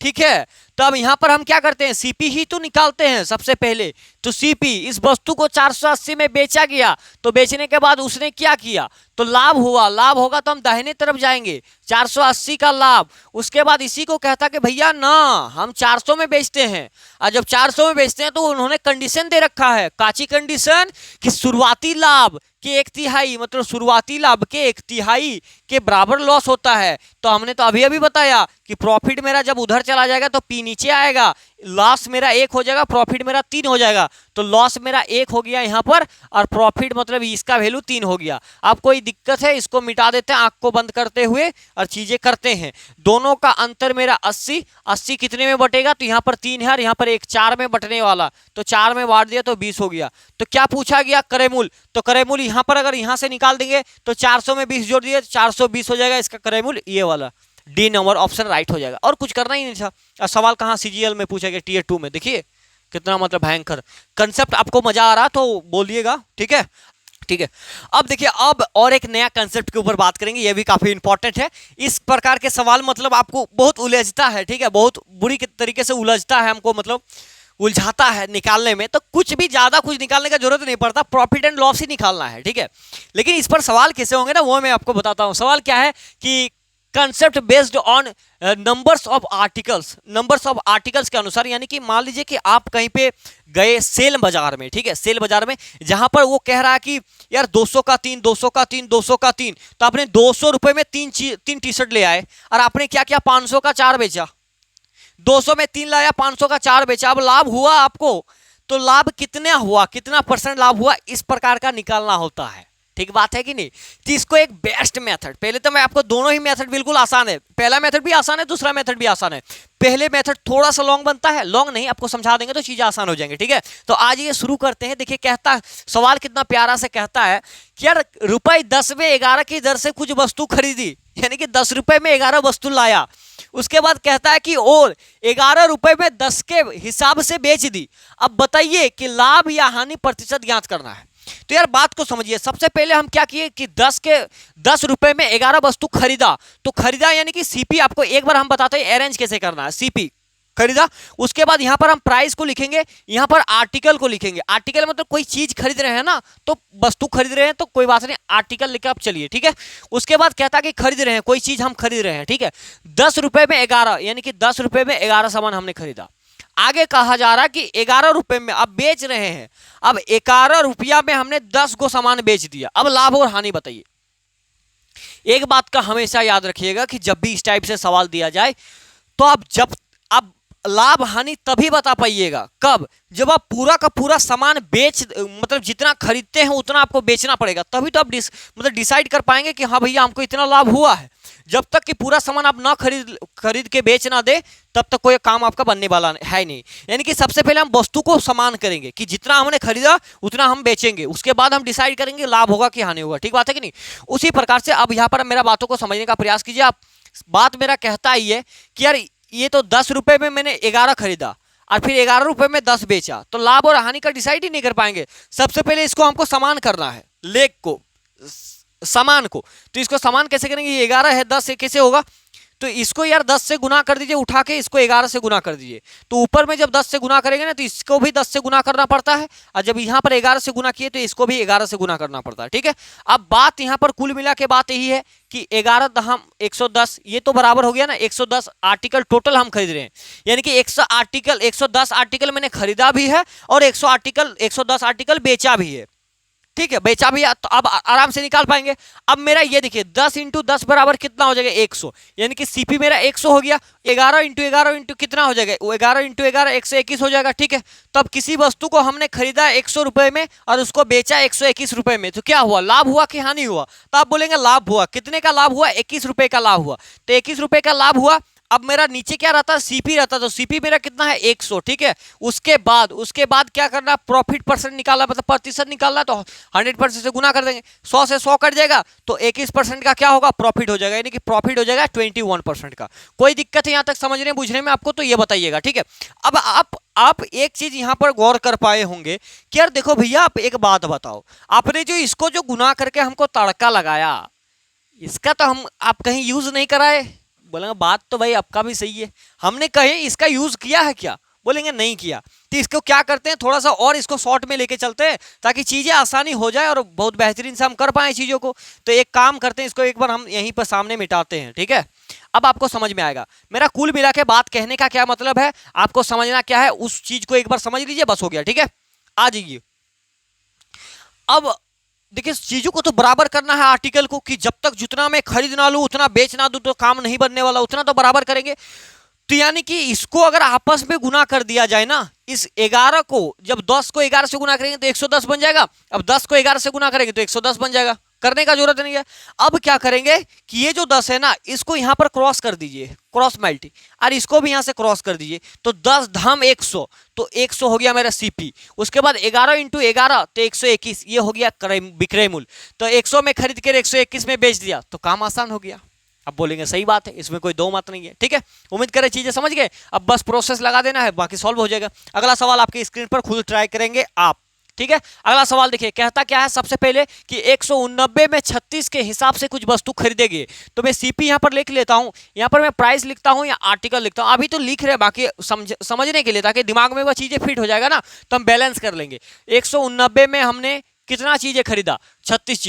ठीक है। तो अब यहां पर हम क्या करते हैं, सीपी ही तो निकालते हैं सबसे पहले। तो सीपी, इस वस्तु को 480 में बेचा गया, तो बेचने के बाद उसने क्या किया, तो लाभ हुआ, लाभ होगा तो हम दाहिने तरफ जाएंगे, 480 का लाभ। उसके बाद इसी को कहता कि भैया ना, हम 400 में बेचते हैं, और जब 400 में बेचते हैं तो उन्होंने कंडीशन दे रखा है, काची कंडीशन, कि शुरुआती लाभ के 1/3 मतलब शुरुआती लाभ के 1/3 के बराबर लॉस होता है। तो हमने तो अभी अभी बताया कि प्रॉफिट मेरा जब उधर चला जाएगा तो पी नीचे आएगा, लॉस मेरा 1 हो जाएगा, प्रॉफिट मेरा 3 हो जाएगा, तो लॉस मेरा 1 हो गया यहाँ पर, और प्रॉफिट मतलब इसका वैल्यू 3 हो गया। अब कोई दिक्कत है, इसको मिटा देते हैं आंख को बंद करते हुए और चीजें करते हैं। दोनों का अंतर मेरा 80 कितने में बटेगा, तो यहाँ पर 3 है और यहाँ पर 1 4 में बटने वाला, तो 4 में बांट दिया तो 20 हो गया। तो क्या पूछा गया, क्रय मूल्य। तो क्रय मूल्य यहाँ पर अगर यहाँ से निकाल देंगे तो 400 में 20 जोड़ दिए 420 हो जाएगा, इसका क्रय मूल्य ये वाला डी नंबर ऑप्शन राइट हो जाएगा, और कुछ करना ही नहीं था। और सवाल कहाँ सीजीएल में पूछा गया, टीयर 2 में। देखिए कितना मतलब भयंकर कंसेप्ट, आपको मजा आ रहा तो बोलिएगा, ठीक है, ठीक है। अब देखिए, अब और एक नया कंसेप्ट के ऊपर बात करेंगे, ये भी काफी इंपॉर्टेंट है। इस प्रकार के सवाल मतलब आपको बहुत उलझता है, ठीक है, बहुत बुरी तरीके से उलझता है, हमको मतलब उलझाता है निकालने में। तो कुछ भी ज्यादा कुछ निकालने का जरूरत नहीं पड़ता, प्रॉफिट एंड लॉस ही निकालना है, ठीक है। लेकिन इस पर सवाल कैसे होंगे ना, वो मैं आपको बताता हूं। सवाल क्या है कि concept based on numbers of articles के अनुसार, यानी कि मान लीजिए कि आप कहीं पे गए सेल बाजार में, ठीक है, सेल बाजार में, जहां पर वो कह रहा है कि यार 200 का 3 200 का 3 200 का 3, तो आपने 200 रुपए में 3 टी शर्ट ले आए, और आपने क्या किया, 500 का 4 बेचा, 200 में 3 लाया, 500 का 4 बेचा। अब लाभ हुआ आपको, तो लाभ कितना हुआ, कितना % लाभ हुआ, इस प्रकार का निकालना होता है, ठीक बात है कि नहीं। तो इसको एक बेस्ट मेथड, पहले तो मैं आपको दोनों ही मेथड बिल्कुल आसान है, पहला मेथड भी आसान है, दूसरा मेथड भी आसान है। पहले मेथड थोड़ा सा लॉन्ग बनता है, लॉन्ग नहीं, आपको समझा देंगे तो चीजें आसान हो जाएंगी, ठीक है। तो आज ये शुरू करते हैं। देखिए कहता सवाल कितना प्यारा से कहता है कि यार रुपए 10 में 11 की दर से कुछ वस्तु खरीदी, यानी कि 10 रुपए में 11 वस्तु लाया। उसके बाद कहता है कि और 11 रुपए में 10 के हिसाब से बेच दी। अब बताइए कि लाभ या हानि प्रतिशत ज्ञात करना है। तो यार बात को समझिए, सबसे पहले हम क्या किए कि 10 रुपए में 11 वस्तु खरीदा। तो खरीदा यानी कि सीपी, आपको एक बार हम बताते हैं अरेंज कैसे करना है। सीपी खरीदा, उसके बाद यहां पर हम प्राइस को लिखेंगे, यहां पर आर्टिकल को लिखेंगे। आर्टिकल मतलब कोई चीज खरीद रहे हैं ना, तो वस्तु खरीद रहे हैं तो कोई बात नहीं, आर्टिकल लिखे आप चलिए, ठीक है। उसके बाद कहता है कि खरीद रहे हैं, कोई चीज हम खरीद रहे हैं, ठीक है। 10 रुपए में 11 यानी कि 10 रुपए में 11 सामान हमने खरीदा। आगे कहा जा रहा है कि 11 रुपए में अब बेच रहे हैं। अब 11 रुपया में हमने 10 को सामान बेच दिया। अब लाभ और हानि बताइए। एक बात का हमेशा याद रखिएगा कि जब भी इस टाइप से सवाल दिया जाए तो आप लाभ हानि तभी बता पाइएगा, कब, जब आप पूरा का पूरा सामान मतलब जितना खरीदते हैं उतना आपको बेचना पड़ेगा, तभी तो आप डिसाइड कर पाएंगे कि हाँ भैया हमको इतना लाभ हुआ है। जब तक कि पूरा सामान आप ना खरीद के बेच ना दे, तब तक कोई काम आपका बनने वाला है नहीं। यानी कि सबसे पहले हम वस्तु को समान करेंगे कि जितना हमने खरीदा उतना हम बेचेंगे, उसके बाद हम डिसाइड करेंगे लाभ होगा कि हानि होगा, ठीक बात है कि नहीं। उसी प्रकार से अब यहाँ पर मेरा बातों को समझने का प्रयास कीजिए। आप बात मेरा कहता ही है कि यार ये तो 10 रुपए में मैंने 11 खरीदा और फिर 11 रुपए में 10 बेचा, तो लाभ और हानि का डिसाइड ही नहीं कर पाएंगे। सबसे पहले इसको हमको समान करना है, लेख को, समान को। तो इसको समान कैसे करेंगे, ये 11 है, 10 से कैसे होगा, तो इसको यार 10 से गुना कर दीजिए, उठा के इसको 11 से गुना कर दीजिए। तो ऊपर में जब 10 से गुना करेंगे ना तो इसको भी 10 से गुना करना पड़ता है, और जब यहाँ पर 11 से गुना किए तो इसको भी 11 से गुना करना पड़ता है, ठीक है। अब बात यहाँ पर कुल मिला के बात यही है कि 11 हम 110, ये तो बराबर हो गया ना, 110 आर्टिकल टोटल हम खरीद रहे हैं। यानी कि 110 आर्टिकल मैंने खरीदा भी है और 110 आर्टिकल बेचा भी है, ठीक है। बेचा भी, तो अब आराम से निकाल पाएंगे। अब मेरा ये देखिए 10 इंटू 10 बराबर कितना हो जाएगा, 100, यानी कि सीपी मेरा 100 हो गया। 11 इंटू कितना हो जाएगा, 11 इंटू 11 121 हो जाएगा, ठीक है। तो अब किसी वस्तु को हमने खरीदा 100 रुपए में और उसको बेचा 121 रुपए में, तो क्या हुआ, लाभ हुआ कि हानि हुआ। तो आप बोलेंगे लाभ हुआ। कितने का लाभ हुआ, 21 रुपए का लाभ हुआ। तो 21 रुपए का लाभ हुआ। अब मेरा नीचे क्या रहता है, सीपी रहता, तो सीपी मेरा कितना है, 100, ठीक है। उसके बाद क्या करना, प्रॉफिट परसेंट निकालना, मतलब प्रतिशत निकालना, तो 100% से गुना कर देंगे। 100 से 100 कट जाएगा तो 21% का क्या होगा, प्रॉफिट हो जाएगा, यानी कि प्रॉफिट हो जाएगा 21% का। कोई दिक्कत है यहाँ तक समझने बुझने में आपको, तो ये बताइएगा, ठीक है। अब आप एक चीज यहाँ पर गौर कर पाए होंगे कि यार देखो भैया, आप एक बात बताओ, आपने जो इसको जो गुना करके हमको तड़का लगाया, इसका तो आप कहीं यूज नहीं कराए। बोलेंगे बात तो भाई आपका भी सही है, हमने कहीं इसका यूज किया है क्या, बोलेंगे नहीं किया। तो इसको क्या करते हैं, थोड़ा सा और इसको शॉर्ट में लेके चलते हैं ताकि चीजें आसानी हो जाए और बहुत बेहतरीन से हम कर पाए चीजों को। तो एक काम करते हैं, इसको एक बार हम यहीं पर सामने मिटाते हैं, ठीक है। अब आपको समझ में आएगा मेरा कुल मिला के बात कहने का क्या मतलब है, आपको समझना क्या है उस चीज को एक बार समझ लीजिए, बस हो गया, ठीक है। आ जाइए। अब देखिए चीजों को तो बराबर करना है आर्टिकल को, कि जब तक जितना मैं खरीद ना लूं उतना बेच ना दूं तो काम नहीं बनने वाला, उतना तो बराबर करेंगे। तो यानी कि इसको अगर आपस में गुना कर दिया जाए ना, इस 11 को जब 10 को 11 से गुना करेंगे तो 110 बन जाएगा। अब 10 को 11 से गुना करेंगे तो 110 बन जाएगा, करने का जरूरत नहीं है। अब क्या करेंगे कि ये जो 10 है ना, इसको यहां पर क्रॉस कर दीजिए, क्रॉस मल्टी, और इसको भी यहां से क्रॉस कर दीजिए, तो 10 धाम 100, तो 100 हो गया मेरा सीपी। उसके बाद 11 इंटू 11 तो 121, ये हो गया विक्रय मूल्य। तो 100 में खरीद कर 121 में बेच दिया, तो काम आसान हो गया। अब बोलेंगे सही बात है, इसमें कोई दो मत नहीं है, ठीक है। उम्मीद करें चीजें समझ गए। अब बस प्रोसेस लगा देना है, बाकी सॉल्व हो जाएगा। अगला सवाल आपकी स्क्रीन पर खुद ट्राई करेंगे आप, ठीक है। अगला सवाल देखिए, कहता क्या है, सबसे पहले कि 189 में 36 के हिसाब से कुछ वस्तु खरीदेगी। तो मैं सीपी यहां पर लिख लेता हूं, यहां पर मैं प्राइस लिखता हूं या आर्टिकल लिखता हूं, अभी तो लिख रहे बाकी समझने के लिए, ताकि दिमाग में वह चीजें फिट हो जाएगा ना, तो हम बैलेंस कर लेंगे। 189 में हमने कितना चीजें खरीदा, 36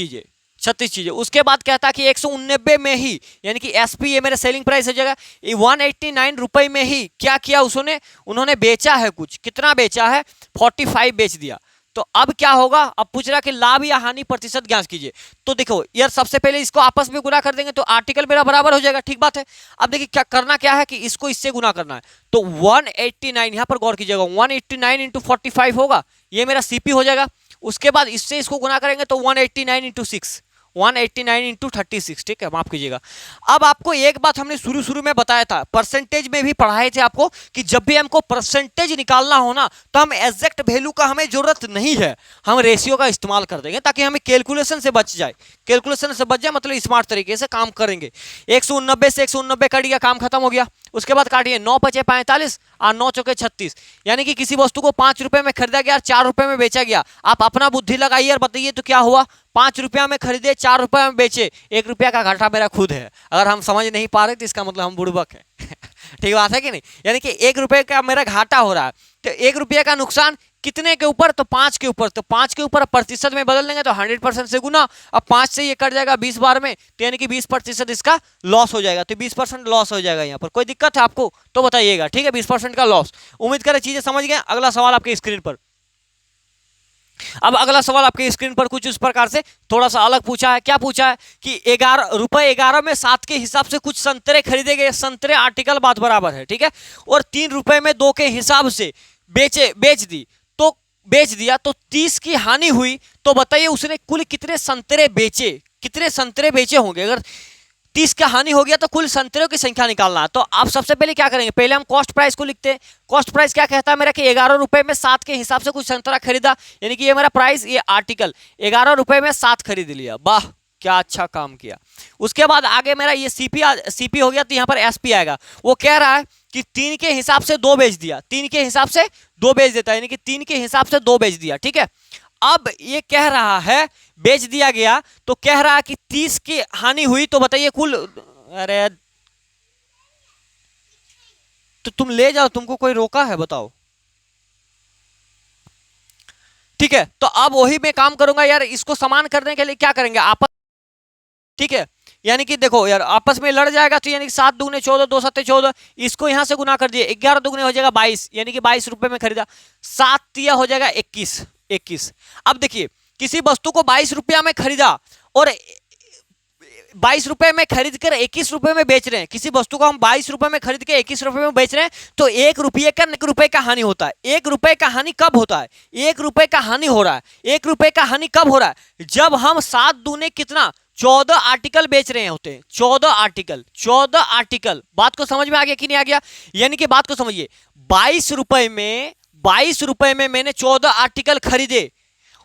चीजें। उसके बाद कहता कि 189 में ही, यानी कि एसपी ये मेरा सेलिंग प्राइस हो जाएगा, 189 रुपए में ही क्या किया उन्होंने बेचा है। कुछ कितना बेचा है, 45 बेच दिया। तो अब क्या होगा, अब पूछ रहा कि लाभ या हानि प्रतिशत ज्ञात कीजिए। तो देखो यार, सबसे पहले इसको आपस में गुना कर देंगे तो आर्टिकल मेरा बराबर हो जाएगा, ठीक बात है। अब देखिए क्या करना क्या है कि इसको इससे गुना करना है, तो 189, यहां पर गौर कीजिएगा, 189 इंटू 45 होगा, ये मेरा सीपी हो जाएगा। उसके बाद इससे इसको गुना करेंगे तो 189 इंटू 6, 189 इंटू 36, ठीक है, माफ कीजिएगा। अब आपको एक बात हमने शुरू शुरू में बताया था, परसेंटेज में भी पढ़ाए थे आपको कि जब भी हमको परसेंटेज निकालना हो ना तो हम एग्जैक्ट वैल्यू का हमें जरूरत नहीं है, हम रेशियो का इस्तेमाल कर देंगे ताकि हमें कैलकुलेशन से बच जाए, कैलकुलेशन से बच जाए मतलब स्मार्ट तरीके से काम करेंगे। 189 से 189 कट गया, काम खत्म हो गया। उसके बाद काटिए, 9 पचे 45 और 9 चौके 36, यानी कि किसी वस्तु को 5 रुपए में खरीदा गया और 4 रुपए में बेचा गया। आप अपना बुद्धि लगाइए और बताइए तो क्या हुआ, 5 रुपया में खरीदे 4 रुपए में बेचे, 1 रुपया का घाटा मेरा खुद है। अगर हम समझ नहीं पा रहे तो इसका मतलब हम बुड़बक है ठीक बात है कि नहीं, यानी कि 1 रुपये का मेरा घाटा हो रहा है, तो 1 रुपये का नुकसान कितने के ऊपर, तो 5 के ऊपर, तो 5 के ऊपर प्रतिशत में बदल देंगे तो 100% से गुना। अब 5 से ये कट जाएगा 20 बार में, तो यानी कि 20% इसका लॉस हो जाएगा, तो 20% लॉस हो जाएगा। यहाँ पर कोई दिक्कत है आपको तो बताइएगा, ठीक है, 20% का लॉस। उम्मीद करें चीजें समझ गए। अगला सवाल आपके स्क्रीन पर। अब अगला सवाल आपके स्क्रीन पर कुछ इस प्रकार से थोड़ा सा अलग पूछा है। क्या पूछा है कि 11 रुपये 11 में 7 के हिसाब से कुछ संतरे खरीदे गए, संतरे आर्टिकल बात बराबर है, ठीक है, और 3 रुपये में 2 के हिसाब से बेच दिया तो 30 की हानि हुई, तो बताइए उसने कुल कितने संतरे बेचे, कितने संतरे बेचे होंगे। अगर 30 का हानि हो गया तो कुल संतरों की संख्या निकालना है। तो आप सबसे पहले क्या करेंगे, पहले हम कॉस्ट प्राइस को लिखते हैं। कॉस्ट प्राइस क्या कहता है मेरा कि 11 रुपये में 7 के हिसाब से कुछ संतरा खरीदा, यानी कि ये मेरा प्राइस, ये आर्टिकल 11 रुपये में 7 खरीद लिया। वाह क्या अच्छा काम किया। उसके बाद आगे मेरा ये सीपी हो गया, तो यहाँ पर एसपी आएगा। वो कह रहा है कि 3 के हिसाब से 2 बेच दिया, 3 के हिसाब से 2 बेच देता है, यानी कि 3 के हिसाब से 2 बेच दिया, ठीक है। अब ये कह रहा है बेच दिया गया, तो कह रहा है कि 30 की हानि हुई, तो बताइए कुल, अरे तो तुम ले जाओ, तुमको कोई रोका है बताओ, ठीक है। तो अब वही मैं काम करूंगा यार, इसको समान करने के लिए क्या करेंगे आपस, ठीक है, यानी कि देखो यार आपस में लड़ जाएगा, तो यानी कि 7 दूगने 14, 2 सत्ते 14, इसको यहां से गुना कर दिए, 11 दूगने हो जाएगा 22, यानी कि 22 रुपए में खरीदा, 7 तिया हो जाएगा 21। अब देखिए किसी वस्तु को 22 रुपया में खरीदा और 22 रुपए में खरीद कर 21 रुपए में बेच रहे हैं, किसी वस्तु को हम 22 रुपए में खरीद के 21 रुपए में बेच रहे हैं, तो 1 रुपये का हानि होता है। 1 रुपये का हानि कब होता है, 1 रुपये का हानि हो रहा है, 1 रुपये का हानि कब हो रहा है, जब हम 7 दूने कितना 14 आर्टिकल बेच रहे होते हैं, 14 आर्टिकल। बात को समझ में आ गया कि नहीं आ गया, यानी कि बात को समझिए, 22 रुपए में मैंने 14 आर्टिकल खरीदे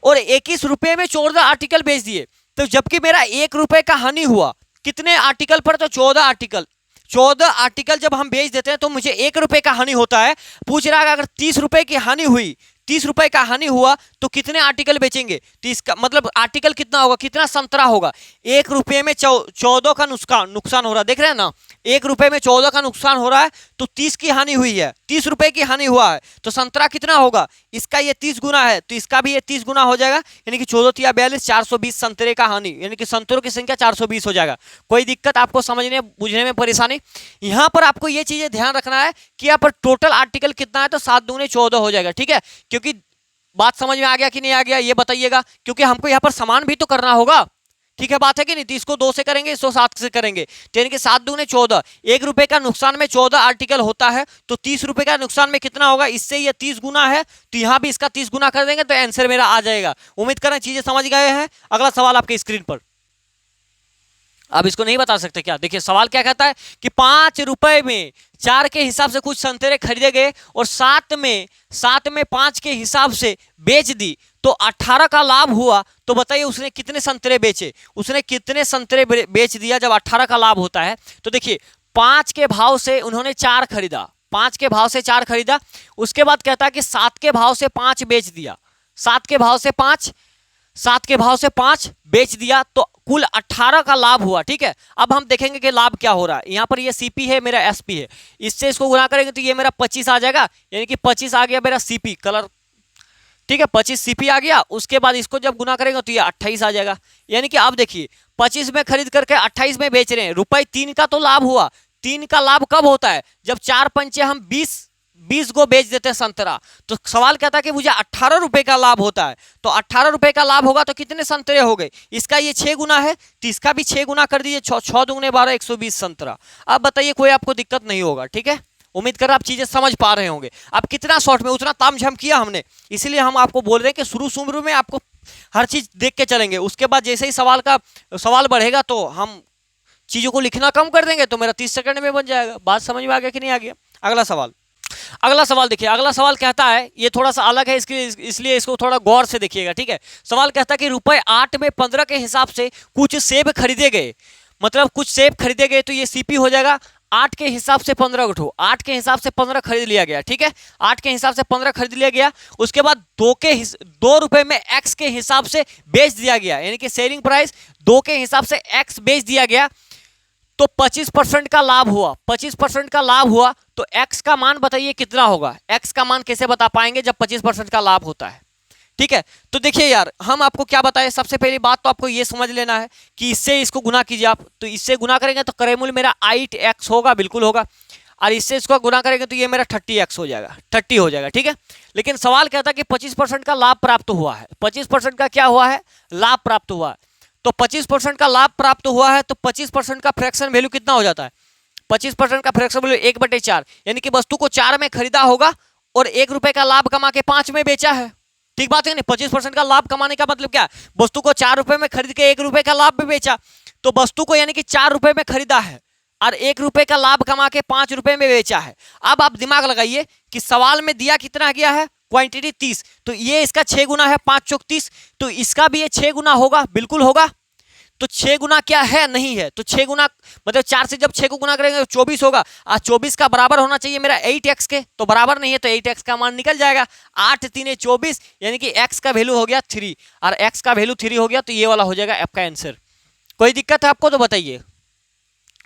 और 21 रुपए में 14 आर्टिकल बेच दिए, तो जबकि मेरा 1 रुपए का हानि हुआ कितने आर्टिकल पर, तो 14 आर्टिकल। 14 आर्टिकल जब हम बेच देते हैं तो मुझे 1 रुपए का हानि होता है। पूछ रहा है अगर 30 रुपए की हानि हुई, 30 रुपए का हानि हुआ तो कितने आर्टिकल बेचेंगे, तो इसका मतलब आर्टिकल कितना होगा, कितना संतरा होगा। 1 रुपये में 14 का नुकसान हो रहा है, देख रहे हैं ना, 1 रुपये में 14 का नुकसान हो रहा है, तो 30 की हानि हुई है, 30 रुपए की हानि हुआ है, तो संतरा कितना होगा, इसका ये 30 गुना है, तो इसका भी ये 30 गुना हो जाएगा, यानी कि 14 तिया 42, 420 संतरे का हानि, यानी कि संतरों की संख्या 420 हो जाएगा। कोई दिक्कत आपको समझने बुझने में परेशानी, यहाँ पर आपको ये चीजें ध्यान रखना है कि यहाँ पर टोटल आर्टिकल कितना है, तो 7 दूने 14 हो जाएगा, ठीक है। क्योंकि बात समझ में आ गया कि नहीं आ गया ये बताइएगा, क्योंकि हमको यहाँ पर समान भी तो करना होगा, ठीक है, बात है कि नहीं। तो इसको 2 से करेंगे, इसको 7 से करेंगे, तो यानी कि 7 दूने 14, 1 रुपए का नुकसान में 14 आर्टिकल होता है, तो 30 रुपए का नुकसान में कितना होगा, इससे ये 30 गुना है, तो यहाँ भी इसका 30 गुना कर देंगे तो आंसर मेरा आ जाएगा। उम्मीद करें चीजें समझ गए हैं। अगला सवाल आपके स्क्रीन पर। अब इसको नहीं बता सकते क्या, देखिए सवाल क्या कहता है कि 5 रुपए में 4 के हिसाब से कुछ संतरे खरीदे गए और 7 में 5 के हिसाब से बेच दी, तो 18 का लाभ हुआ, तो बताइए उसने कितने संतरे बेचे, उसने कितने संतरे बेच दिया जब 18 का लाभ होता है। तो देखिए 5 के भाव से उन्होंने 4 खरीदा, 5 के भाव से 4 खरीदा, उसके बाद कहता है कि 7 के भाव से 5 बेच दिया, 7 के भाव से 5 बेच दिया, तो कुल 18 का लाभ हुआ, ठीक है। अब हम देखेंगे कि लाभ क्या हो रहा है। यहाँ पर ये सीपी है, मेरा एसपी है, इससे इसको गुना करेंगे तो ये मेरा 25 आ जाएगा, यानी कि 25 आ गया मेरा सीपी कलर, ठीक है, 25 सीपी आ गया। उसके बाद इसको जब गुना करेंगे तो ये 28 आ जाएगा, यानी कि आप देखिए 25 में खरीद करके 28 में बेच रहे हैं, रुपए 3 का तो लाभ हुआ। 3 का लाभ कब होता है, जब 4 पंचे हम 20 को बेच देते हैं संतरा। तो सवाल कहता है कि मुझे 18 रुपए का लाभ होता है, तो 18 रुपए का लाभ होगा तो कितने संतरे हो गए, इसका ये 6 गुना है, तो इसका भी 6 गुना कर दीजिए, 6 दूगने 12, 120 संतरा। अब बताइए कोई आपको दिक्कत नहीं होगा, ठीक है। उम्मीद कर आप चीजें समझ पा रहे होंगे। अब कितना शॉर्ट में उतना तामझाम किया हमने, इसीलिए हम आपको बोल रहे हैं कि शुरू में आपको हर चीज देख के चलेंगे, उसके बाद जैसे ही सवाल बढ़ेगा तो हम चीजों को लिखना कम कर देंगे, तो मेरा 30 सेकंड में बन जाएगा। बात समझ में आ गया कि नहीं आ गया? अगला सवाल देखिए। अगला सवाल कहता है, ये थोड़ा सा अलग है, इसलिए इसको थोड़ा गौर से देखिएगा, ठीक है। सवाल कहता है कि रुपए 8 में 15 के हिसाब से कुछ सेब खरीदे गए, मतलब कुछ सेब खरीदे गए, तो ये सीपी हो जाएगा 8 के हिसाब से 15 उठो, 8 के हिसाब से 15 खरीद लिया गया, ठीक है। 8 के हिसाब से 15 खरीद लिया गया, उसके बाद 2 रुपए में एक्स के हिसाब से बेच दिया गया, यानी कि सेलिंग प्राइस 2 के हिसाब से एक्स बेच दिया गया, तो 25% का लाभ हुआ। 25% का लाभ हुआ तो x का मान बताइए कितना होगा? x का मान कैसे बता पाएंगे जब 25% का लाभ होता है, ठीक है। तो देखिए यार, हम आपको क्या बताएं, सबसे पहली बात तो आपको ये समझ लेना है कि इससे इसको गुना कीजिए आप, तो इससे गुना करेंगे तो क्रय मूल्य मेरा 8x होगा, बिल्कुल होगा, और इससे इसको गुना करेंगे तो ये मेरा 30x हो जाएगा, 30 हो जाएगा, ठीक है। लेकिन सवाल कहता है कि 25% का लाभ प्राप्त हुआ है, 25% का क्या हुआ है? लाभ प्राप्त हुआ है। तो 25% का लाभ प्राप्त हुआ है, तो 25% का फ्रैक्शन वैल्यू कितना हो जाता है? 25% का फ्रैक्शन वैल्यू 1/4, यानी कि वस्तु को 4 में खरीदा होगा और 1 रुपए का लाभ कमा के 5 में बेचा है, ठीक बात है नहीं? 25% का लाभ कमाने का मतलब क्या? वस्तु को 4 रुपए में खरीद के 1 रुपए का लाभ में बेचा, तो वस्तु को यानी कि 4 रुपए में खरीदा है और 1 रुपए का लाभ कमा के 5 रुपए में बेचा है। अब आप दिमाग लगाइए कि सवाल में दिया कितना गया है? क्वांटिटी 30, तो ये इसका 6 गुना है, 5 चौक 30, तो इसका भी ये 6 गुना होगा, बिल्कुल होगा। तो 6 गुना क्या है? नहीं है, तो 6 गुना मतलब 4 से जब 6 को गुना करेंगे तो 24 होगा, और 24 का बराबर होना चाहिए मेरा 8x के, तो बराबर नहीं है, तो 8x का मान निकल जाएगा। 8 3 24, यानी कि x का वैल्यू हो गया 3, और x का वैल्यू 3 हो गया, तो ये वाला हो जाएगा आपका आंसर। कोई दिक्कत है आपको तो बताइए,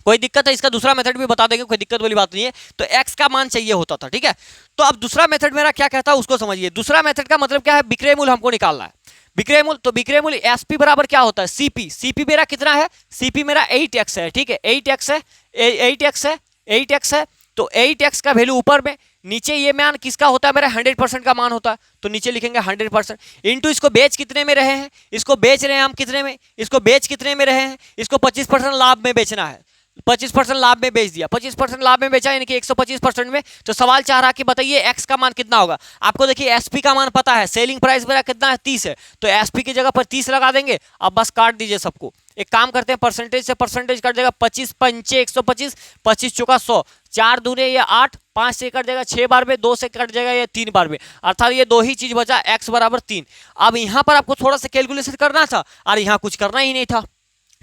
कोई दिक्कत है? इसका दूसरा मेथड भी बता देंगे, कोई दिक्कत वाली बात नहीं है। तो x का मान चाहिए होता था, ठीक है। तो अब दूसरा मेथड मेरा क्या कहता है उसको समझिए। दूसरा मेथड का मतलब क्या है? विक्रय मूल्य हमको निकालना है। विक्रय मूल्य, तो विक्रय मूल्य एसपी बराबर क्या होता है? सीपी। सीपी मेरा कितना है? सीपी मेरा 8x है, ठीक है, 8x है, 8x है, 8x है, तो 8x का वैल्यू ऊपर में, नीचे ये मान किसका होता है? मेरा 100% का मान होता है, तो नीचे लिखेंगे 100% इंटू इसको बेच कितने में रहे हैं? इसको बेच रहे हैं हम कितने में? इसको बेच कितने में रहे हैं? इसको 25% लाभ में बेचना है, 25% लाभ में बेच दिया, 25% लाभ में बेचा, यानी कि 125% में। तो सवाल चाह रहा कि बताइए x का मान कितना होगा? आपको देखिए एसपी का मान पता है, सेलिंग प्राइस मेरा कितना है? 30 है, तो एसपी की जगह पर 30 लगा देंगे। अब बस काट दीजिए सबको, एक काम करते हैं, परसेंटेज से परसेंटेज कट जाएगा, 25 पंचे 125, 25 चौका 100, 4 दूने ये 8, 5 से कट जाएगा 6 बार में, 2 से कट जाएगा ये 3 बार में, अर्थात ये 2 ही चीज बचा, x बराबर 3। अब यहाँ पर आपको थोड़ा सा कैलकुलेशन करना था और यहाँ कुछ करना ही नहीं था,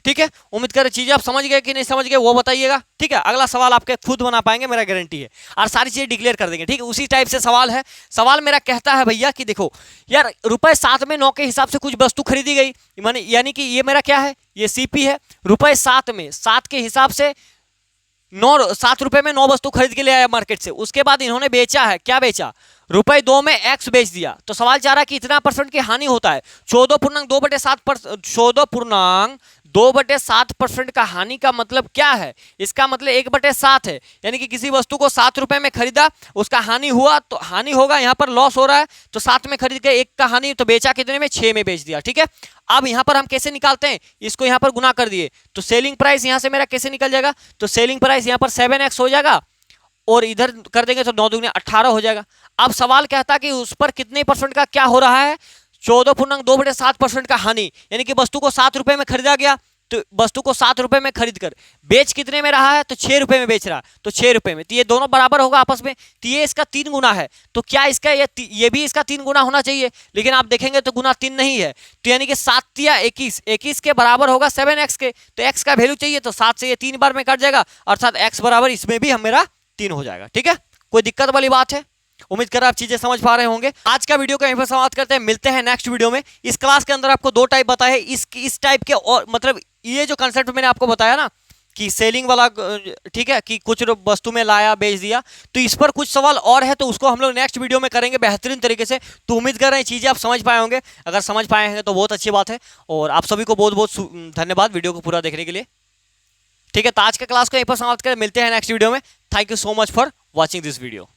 ठीक है। उम्मीद कर चीजें आप समझ गए कि नहीं समझ गए वो बताइएगा, ठीक है। अगला सवाल आपके खुद बना पाएंगे, मेरा गारंटी है, और सारी चीजें डिक्लेयर कर देंगे, ठीक है। उसी टाइप से सवाल है। सवाल मेरा कहता है भैया कि देखो यार, रुपए 7 में 9 के हिसाब से कुछ वस्तु खरीदी गई, यानी कि ये मेरा क्या है? ये सीपी है। रुपए 7 में 7 के हिसाब से 7 रुपए में 9 वस्तु खरीद के ले आया मार्केट से, उसके बाद इन्होंने बेचा है, क्या बेचा? रुपए 2 में एक्स बेच दिया। तो सवाल चाह रहा है कि इतना % की हानि होता है, 14.2/7% का हानि का मतलब क्या है? इसका मतलब 1/7 है, यानी कि किसी वस्तु को 7 रुपए में खरीदा, उसका हानि हुआ, तो हानि होगा, यहाँ पर लॉस हो रहा है, तो 7 में खरीद के 1 का हानि, तो बेचा कितने में? 6 में बेच दिया, ठीक है। अब यहाँ पर हम कैसे निकालते हैं? इसको यहाँ पर गुना कर दिए, तो सेलिंग प्राइस यहाँ से मेरा कैसे निकल जाएगा? तो सेलिंग प्राइस यहाँ पर 7x हो जाएगा, और इधर कर देंगे तो 9 दूनी 18 हो जाएगा। अब सवाल कहता है कि उस पर कितने % का क्या हो रहा है? 14.2/7% का हानि, यानी कि वस्तु को 7 रुपए में खरीदा गया, तो वस्तु को 7 रुपए में खरीद कर बेच कितने में रहा है? तो 6 रुपए में बेच रहा, तो 6 रुपए में, तो ये दोनों बराबर होगा आपस में, तो ये इसका 3 गुना है, तो क्या इसका ये भी इसका 3 गुना होना चाहिए, लेकिन आप देखेंगे तो गुना 3 नहीं है, तो यानी कि 7 या 21, 21 के बराबर होगा 7x के, तो x का वैल्यू चाहिए, तो 7 से ये 3 बार में कट जाएगा, अर्थात x बराबर इसमें भी मेरा 3 हो जाएगा, ठीक है। कोई दिक्कत वाली बात है? उम्मीद कर आप चीजें समझ पा रहे होंगे। आज का वीडियो को यहीं पर समाप्त करते हैं, मिलते हैं नेक्स्ट वीडियो में। इस क्लास के अंदर आपको 2 टाइप बताए, इस टाइप के, और मतलब ये जो कंसेप्ट मैंने आपको बताया ना कि सेलिंग वाला, ठीक है, कि कुछ वस्तु में लाया बेच दिया, तो इस पर कुछ सवाल और है, तो उसको हम लोग नेक्स्ट वीडियो में करेंगे बेहतरीन तरीके से। तो उम्मीद कर रहे हैं चीजें आप समझ पाए होंगे, अगर समझ पाए हैं तो बहुत अच्छी बात है, और आप सभी को बहुत बहुत धन्यवाद वीडियो को पूरा देखने के लिए, ठीक है। तो आज के क्लास को यहीं पर समाप्त करें, मिलते हैं नेक्स्ट वीडियो में। Thank you so much for watching this video.